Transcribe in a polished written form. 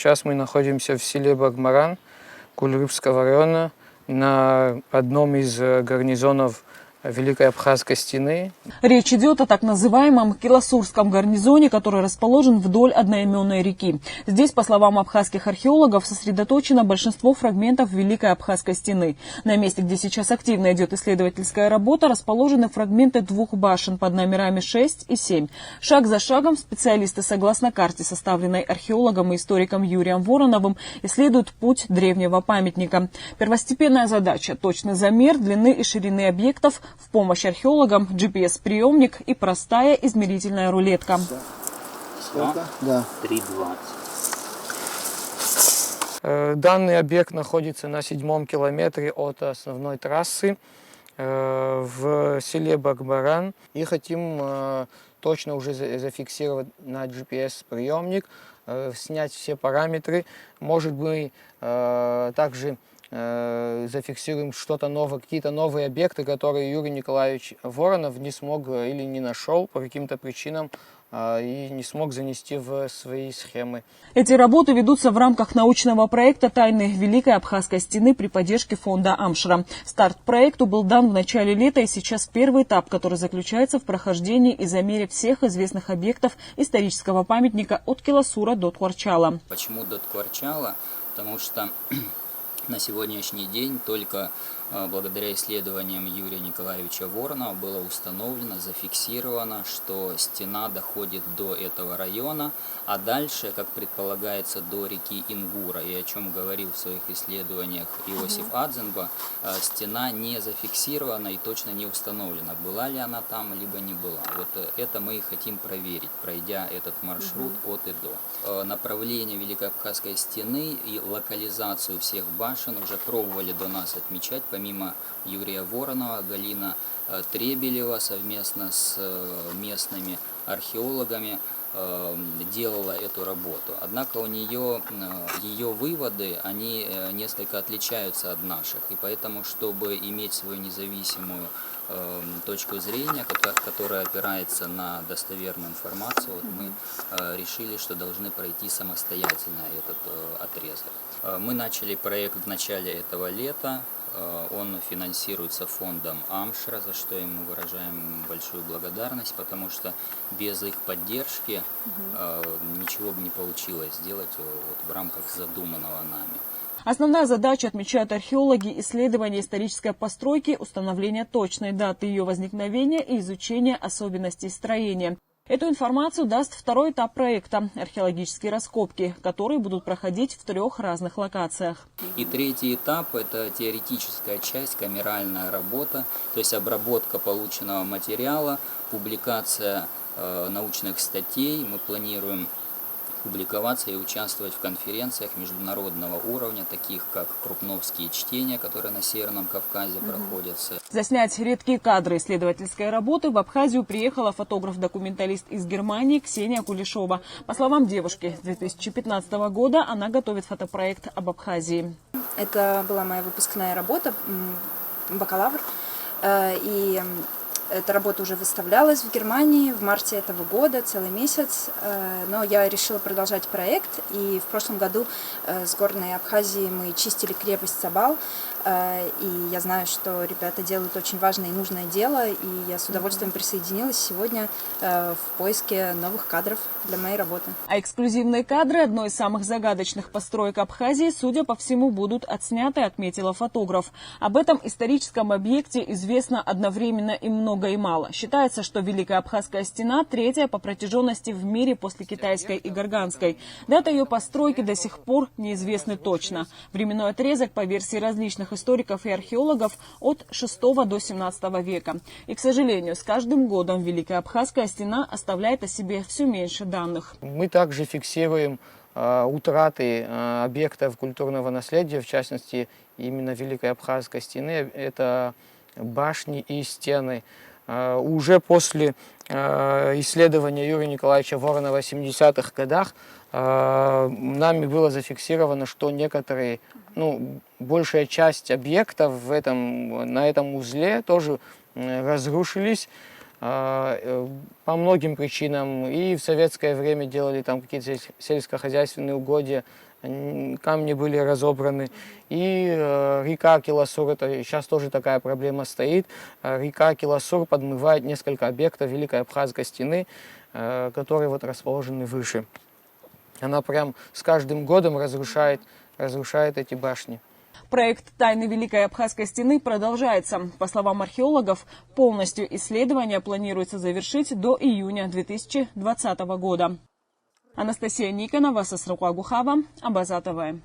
Сейчас мы находимся в селе Багмаран Кульрыбского района на одном из гарнизонов Великой Абхазской стены. Речь идет о так называемом Киласурском гарнизоне, который расположен вдоль одноименной реки. Здесь, по словам абхазских археологов, сосредоточено большинство фрагментов Великой Абхазской стены. На месте, где сейчас активно идет исследовательская работа, расположены фрагменты двух башен под номерами 6 и 7. Шаг за шагом специалисты, согласно карте, составленной археологом и историком Юрием Вороновым, исследуют путь древнего памятника. Первостепенная задача – точный замер длины и ширины объектов. В помощь археологам GPS-приемник и простая измерительная рулетка. Сколько? Да. 3,20. Данный объект находится на 7-м километре от основной трассы в селе Багмаран. И хотим точно уже зафиксировать на GPS-приемник, снять все параметры. Может быть, также зафиксируем что-то новое, какие-то новые объекты, которые Юрий Николаевич Воронов не смог или не нашел по каким-то причинам и не смог занести в свои схемы. Эти работы ведутся в рамках научного проекта «Тайны Великой Абхазской стены» при поддержке фонда Амшра. Старт проекту был дан в начале лета, и сейчас первый этап, который заключается в прохождении и замере всех известных объектов исторического памятника от Киласура до Тхуарчала. Почему до Тхуарчала? Потому что на сегодняшний день только благодаря исследованиям Юрия Николаевича Воронова было установлено, зафиксировано, что стена доходит до этого района, а дальше, как предполагается, до реки Ингура. И о чем говорил в своих исследованиях Иосиф Адзенба, стена не зафиксирована и точно не установлена, была ли она там, либо не была. Вот это мы и хотим проверить, пройдя этот маршрут от и до. Направление Великой Абхазской стены и локализацию всех башен уже пробовали до нас отмечать, помимо Юрия Воронова, Галина Требелева совместно с местными археологами делала эту работу. Однако у нее ее выводы, они несколько отличаются от наших. И поэтому, чтобы иметь свою независимую точку зрения, которая опирается на достоверную информацию, вот мы решили, что должны пройти самостоятельно этот отрезок. Мы начали проект в начале этого лета. Он финансируется фондом Амшра, за что ему выражаем большую благодарность, потому что без их поддержки ничего бы не получилось сделать вот в рамках задуманного нами. Основная задача, отмечают археологи, исследование исторической постройки, установление точной даты ее возникновения и изучение особенностей строения. Эту информацию даст второй этап проекта – археологические раскопки, которые будут проходить в 3 разных локациях. И третий этап – это теоретическая часть, камеральная работа, то есть обработка полученного материала, публикация научных статей. Мы планируем публиковаться и участвовать в конференциях международного уровня, таких как крупновские чтения, которые на Северном Кавказе проходятся. Заснять редкие кадры исследовательской работы в Абхазию приехала фотограф-документалист из Германии Ксения Кулешова. По словам девушки, с 2015 года она готовит фотопроект об Абхазии. Это была моя выпускная работа, бакалавр, и эта работа уже выставлялась в Германии в марте этого года, целый месяц, но я решила продолжать проект, и в прошлом году с Горной Абхазии мы чистили крепость Сабал, и я знаю, что ребята делают очень важное и нужное дело, и я с удовольствием присоединилась сегодня в поиске новых кадров для моей работы. А эксклюзивные кадры одной из самых загадочных построек Абхазии, судя по всему, будут отсняты, отметила фотограф. Об этом историческом объекте известно одновременно и много, и мало. Считается, что Великая Абхазская стена – 3-я по протяженности в мире после китайской и Горганской. Дата ее постройки до сих пор неизвестны точно. Временной отрезок, по версии различных историков и археологов, от 6 до 17 века. И, к сожалению, с каждым годом Великая Абхазская стена оставляет о себе все меньше данных. Мы также фиксируем утраты объектов культурного наследия, в частности, именно Великой Абхазской стены. Это башни и стены. Уже после исследования Юрия Николаевича Воронова в 70-х годах нами было зафиксировано, что некоторые, большая часть объектов на этом узле тоже разрушились. по многим причинам. И в советское время делали там какие-то сельскохозяйственные угодья, камни были разобраны. И река Киласур, это сейчас тоже такая проблема стоит. Река Киласур подмывает несколько объектов Великой Абхазской стены, которые вот расположены выше. Она прям с каждым годом разрушает эти башни. Проект «Тайны Великой Абхазской стены» продолжается. По словам археологов, полностью исследование планируется завершить до июня 2020 года. Анастасия Никонова, Сасрауа Гухава, Абаза ТВ.